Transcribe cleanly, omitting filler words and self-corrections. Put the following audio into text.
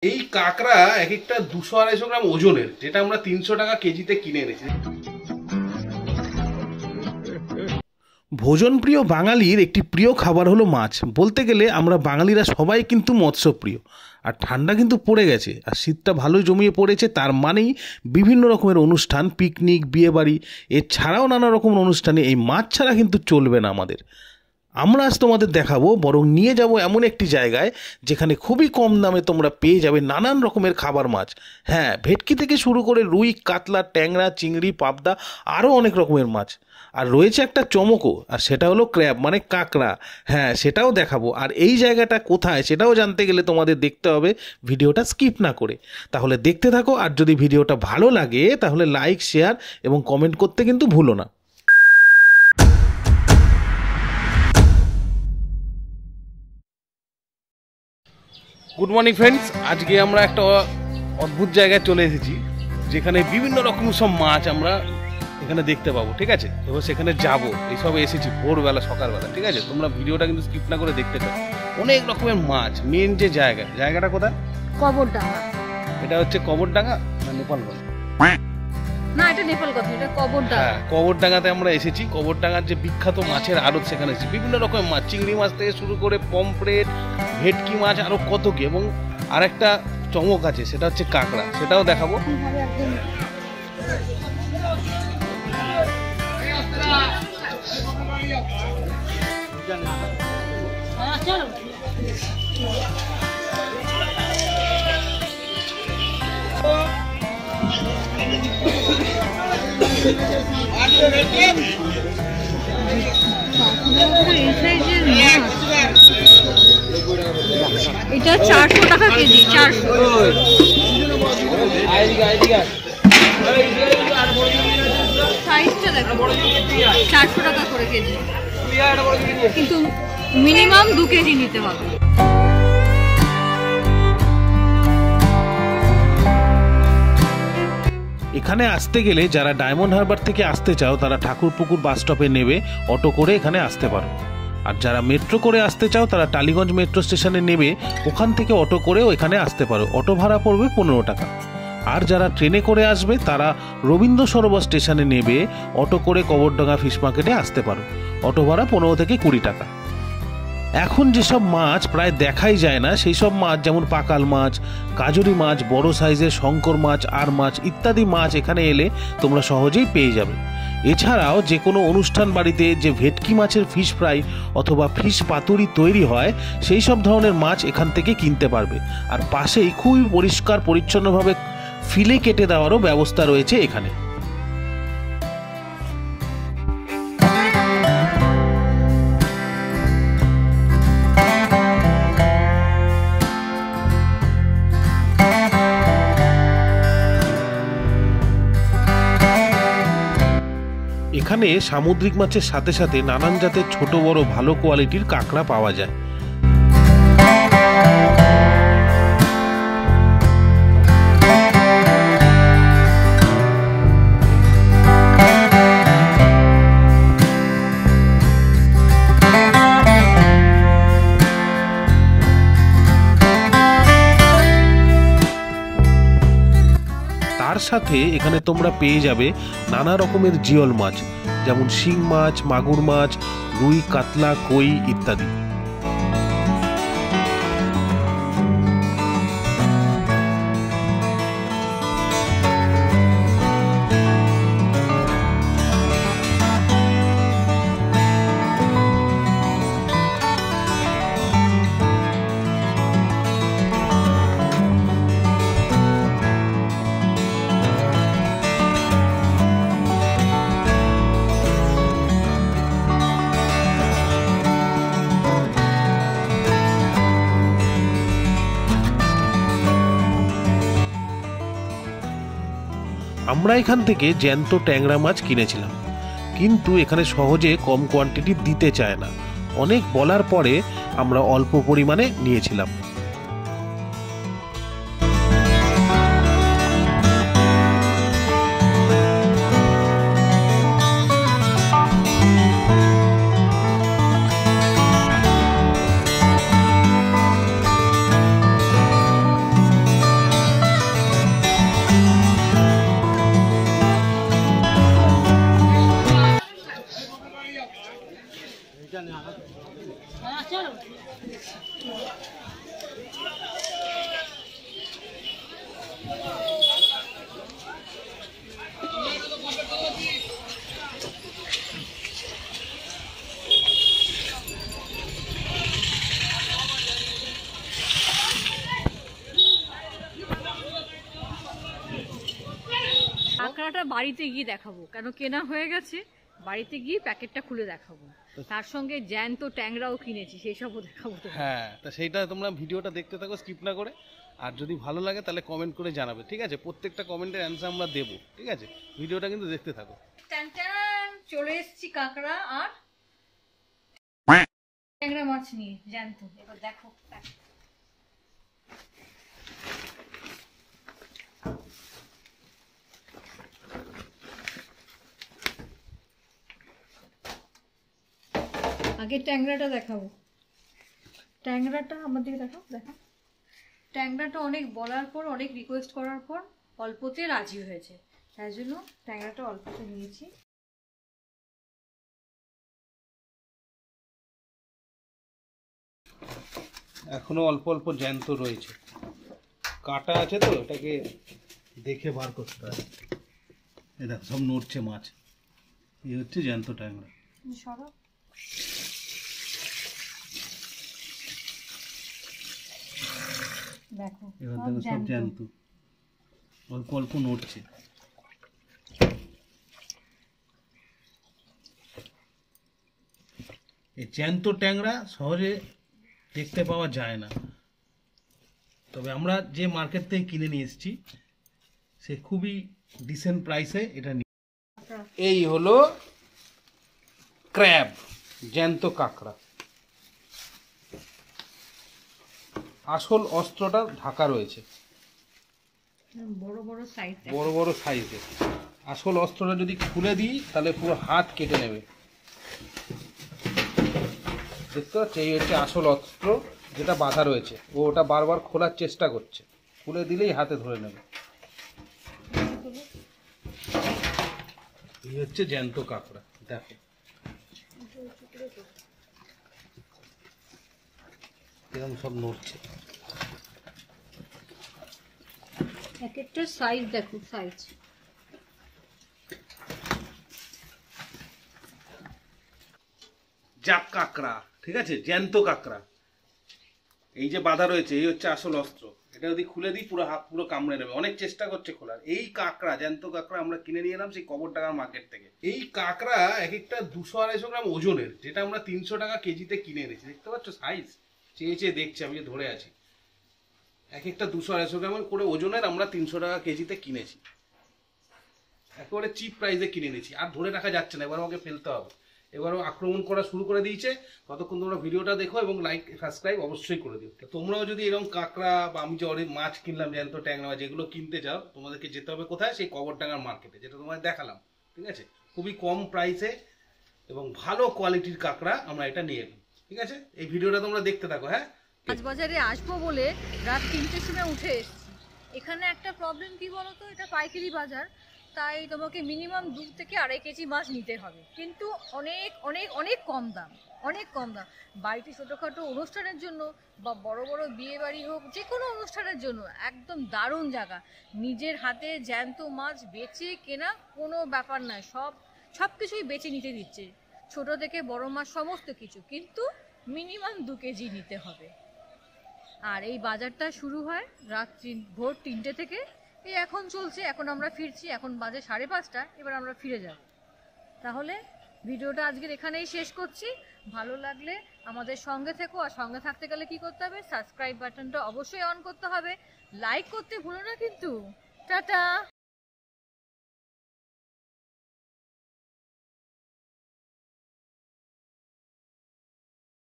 এই কাঁকড়া এক একটা 200-250 গ্রাম ওজনের, যেটা আমরা 300 টাকা কেজিতে কিনে এনেছি। ভোজনপ্রিয় বাঙালির একটি প্রিয় খাবার হলো মাছ। বলতে গেলে আমরা বাঙালিরা সবাই কিন্তু মৎস্যপ্রিয়। আর ঠান্ডা কিন্তু পড়ে গেছে, আর শীতটা ভালোই জমিয়ে পড়েছে। তার মানেই বিভিন্ন রকমের অনুষ্ঠান, পিকনিক, বিয়েবাড়ি, এছাড়াও নানা রকমের অনুষ্ঠানে এই মাছ ছাড়া কিন্তু চলবে না আমাদের। আমরা আজ তোমাদের দেখাবো, বরং নিয়ে যাব এমন একটি জায়গায় যেখানে খুবই কম দামে তোমরা পেয়ে যাবে নানান রকমের খাবার মাছ। হ্যাঁ, ভেটকি থেকে শুরু করে রুই, কাতলা, ট্যাংরা, চিংড়ি, পাবদা, আরও অনেক রকমের মাছ। আর রয়েছে একটা চমকও, আর সেটা হলো ক্র্যাব মানে কাঁকড়া। হ্যাঁ, সেটাও দেখাবো। আর এই জায়গাটা কোথায় সেটাও জানতে গেলে তোমাদের দেখতে হবে ভিডিওটা স্কিপ না করে। তাহলে দেখতে থাকো। আর যদি ভিডিওটা ভালো লাগে তাহলে লাইক, শেয়ার এবং কমেন্ট করতে কিন্তু ভুলো না। গুড মর্নিং ফ্রেন্ডস, আজকে আমরা একটা অদ্ভুত জায়গায় চলে এসেছি যেখানে বিভিন্ন রকম সব মাছ আমরা এখানে দেখতে পাবো। ঠিক আছে, এবার সেখানে যাবো। এইসব এসেছি ভোরবেলা, সকালবেলা। ঠিক আছে, তোমরা ভিডিওটা কিন্তু স্কিপ না করে দেখতে চাও। অনেক রকমের মাছ। মেন যে জায়গাটা কোথায়? কবরডাঙ্গা। এটা হচ্ছে কবরডাঙ্গা না নেপালগঞ্জ? না, এটা নেপালগঞ্জ, এটা কবরডাঙ্গা। হ্যাঁ, কবরডাঙ্গাতে আমরা এসেছি। কবরডাঙ্গার যে বিখ্যাত মাছের আড়ত, সেখানে এসেছি। বিভিন্ন রকমের মাছ, চিংড়ি মাছ থেকে শুরু করে পমফ্রেট, ভেটকি মাছ, আরো কত কি। এবং আরেকটা চমক আছে, সেটা হচ্ছে কাঁকড়া, সেটাও দেখাবো। এটা 400 টাকা কেজি। 400 সাইজটা দেখো, 400 টাকা করে কেজি, কিন্তু মিনিমাম 2 কেজি নিতে হবে। এখানে আসতে গেলে যারা ডায়মন্ড হারবার থেকে আসতে চাও তারা ঠাকুরপুকুর বাস স্টপে নেবে অটো করে এখানে আসতে পারো। আর যারা মেট্রো করে আসতে চাও তারা টালিগঞ্জ মেট্রো স্টেশনে নেবে, ওখান থেকে অটো করেও এখানে আসতে পারো। অটো ভাড়া পড়বে 15 টাকা। আর যারা ট্রেনে করে আসবে তারা রবীন্দ্র সরোবর স্টেশনে নেবে, অটো করে কবরডাঙ্গা ফিশ মার্কেটে আসতে পারো। অটো ভাড়া 15 থেকে 20 টাকা। এখন যেসব মাছ প্রায় দেখাই যায় না, সেই সব মাছ যেমন পাকাল মাছ, কাজুরি মাছ, বড় সাইজের শঙ্কর মাছ, আর মাছ ইত্যাদি মাছ এখানে এলে তোমরা সহজেই পেয়ে যাবে। এছাড়াও যে কোনো অনুষ্ঠান বাড়িতে যে ভেটকি মাছের ফিশ ফ্রাই অথবা ফিশ পাতুরি তৈরি হয়, সেই সব ধরনের মাছ এখান থেকে কিনতে পারবে। আর পাশেই খুবই পরিষ্কার পরিচ্ছন্নভাবে ফিলে কেটে দেওয়ারও ব্যবস্থা রয়েছে এখানে। এখানে সামুদ্রিক মাছের সাথে সাথে নানান জাতের ছোট বড় ভালো কোয়ালিটির কাঁকড়া পাওয়া যায়। তার সাথে এখানে তোমরা পেয়ে যাবে নানা রকমের জিওল মাছ, যেমন শিং মাছ, মাগুর মাছ, রুই, কাতলা, কই ইত্যাদি। আমরা এখান থেকে জ্যান্ত ট্যাংরা মাছ কিনেছিলাম, কিন্তু এখানে সহজে কম কোয়ান্টিটি দিতে চায় না। অনেক বলার পরে আমরা অল্প পরিমাণে নিয়েছিলাম। ট্যাংরাটা বাড়িতে গিয়ে দেখাবো, কেন কেনা হয়ে গেছে, বাড়িতে গিয়ে প্যাকেটটা খুলে দেখাবো, তার সঙ্গে জ্যান্ত ট্যাংরাও কিনেছি সেই সবও দেখাবো। হ্যাঁ, তা সেইটা তোমরা ভিডিওটা দেখতে থাকো স্কিপ না করে, আর যদি ভালো লাগে তাহলে কমেন্ট করে জানাবে, ঠিক আছে? প্রত্যেকটা কমেন্টের অ্যান্সার আমরা দেবো, ঠিক আছে? ভিডিওটা কিন্তু দেখতে থাকো। চলে এসেছি কাঁকড়া আর ট্যাংরা মাছ নিয়ে জ্যান্ত। এবার দেখো আগে ট্যাংরাটা দেখাবো। ট্যাংরাটা আমার দিকে দেখো, দেখো ট্যাংরাটা অনেক বলার পর, অনেক রিকোয়েস্ট করার পর অল্পতে রাজি হয়েছে, তাই জন্য ট্যাংরাটা অল্পতে নিয়েছি। এখনো অল্প অল্প জ্যান্ত রয়েছে, কাটা আছে তো, এটাকে দেখে বার করতে হবে। এই দেখো সব নড়ছে মাছ, এই হচ্ছে জ্যান্ত ট্যাংরা। দেখো এবার দেখো সব জ্যান্ত, অল্প অল্প নড়ছে। এই জ্যান্ত ট্যাংরা সহজে দেখতে পাওয়া যায় না, তবে আমরা যে মার্কেট থেকে কিনে নিয়ে এসেছি সে খুবই ডিসেন্ট প্রাইসে এটা নিয়ে। এই হলো ক্র্যাব, জ্যান্ত কাঁকড়া। আসল অস্ত্রটা ঢাকা রয়েছে, বড় বড় সাইজ, বড় বড় সাইজের। আসল অস্ত্রটা যদি খুলে দিই তাহলে পুরো হাত কেটে নেবে। দেখতে পাচ্ছ, এই হচ্ছে আসল অস্ত্র যেটা বাঁধা রয়েছে। ও ওটা বারবার খোলার চেষ্টা করছে, খুলে দিলেই হাতে ধরে নেবে। এই হচ্ছে জ্যান্ত কাঁকড়া, দেখো এরকম সব নড়ছে। এক একটা সাইজ দেখো, সাইজ। জাপ কাঁকড়া, ঠিক আছে, জ্যান্ত কাঁকড়া। এই যে বাঁধা রয়েছে এই হচ্ছে আসল অস্ত্র। এটা যদি খুলে দিই পুরো হাত পুরো কামড়ে নেবে। অনেক চেষ্টা করছে খোলার। এই কাঁকড়া, জ্যান্ত কাঁকড়া আমরা কিনে নিয়ে এলাম সেই কবরডাঙ্গার মার্কেট থেকে। এই কাঁকড়া এক একটা 200-250 গ্রাম ওজনের, যেটা আমরা 300 টাকা কেজিতে কিনে এনেছি। দেখতে পাচ্ছ সাইজ, চেয়ে চেয়ে দেখছি, আমি ধরে আছি। এক একটা 200-250 গ্রাম করে ওজনের আমরা 300 টাকা কেজিতে কিনেছি। একেবারে চিপ প্রাইসে কিনে এনেছি, আর ধরে রাখা যাচ্ছে না, এবার আমাকে ফেলতে হবে। এবারও আক্রমণ করা শুরু করে দিয়েছে। ততক্ষণ তোমরা ভিডিওটা দেখো এবং লাইক সাবস্ক্রাইব অবশ্যই করে দিও। তোমরাও যদি এরকম কাঁকড়া বা আমি যে অনেক মাছ কিনলাম, জ্যান্ত ট্যাংরা যেগুলো কিনতে চাও, তোমাদেরকে যেতে হবে কোথায়? সেই কবরডাঙ্গার মার্কেটে, যেটা তোমাদের দেখালাম, ঠিক আছে? খুবই কম প্রাইসে এবং ভালো কোয়ালিটির কাঁকড়া আমরা এটা নিয়ে এলাম, ঠিক আছে? এই ভিডিওটা তোমরা দেখতে থাকো। হ্যাঁ, মাছ বাজারে আসবো বলে রাত 3টের সময় উঠে এসেছি। এখানে একটা প্রবলেম কি বলতো, এটা পাইকারি বাজার, তাই তোমাকে মিনিমাম 2 থেকে 2.5 কেজি মাছ নিতে হবে, কিন্তু অনেক অনেক অনেক কম দাম, অনেক কম দাম। বাড়িতে ছোটোখাটো অনুষ্ঠানের জন্য বা বড় বড় বিয়ে বাড়ি হোক, যে কোনো অনুষ্ঠানের জন্য একদম দারুণ জায়গা। নিজের হাতে জ্যান্ত মাছ বেচে কেনা কোনো ব্যাপার নয়, সব কিছুই বেচে নিতে দিচ্ছে, ছোট থেকে বড় মাছ সমস্ত কিছু, কিন্তু মিনিমাম 2 কেজি নিতে হবে। আর এই বাজারটা শুরু হয় ভোর 3টে থেকে, এই এখন চলছে। এখন আমরা ফিরছি, এখন বাজে 5:30। এবার আমরা ফিরে যাব। তাহলে ভিডিওটা আজকের এখানেই শেষ করছি। ভালো লাগলে আমাদের সঙ্গে থেকো, আর সঙ্গে থাকতে গেলে কি করতে হবে? সাবস্ক্রাইব বাটনটা অবশ্যই অন করতে হবে, লাইক করতে ভুলো না কিন্তু। টাটা।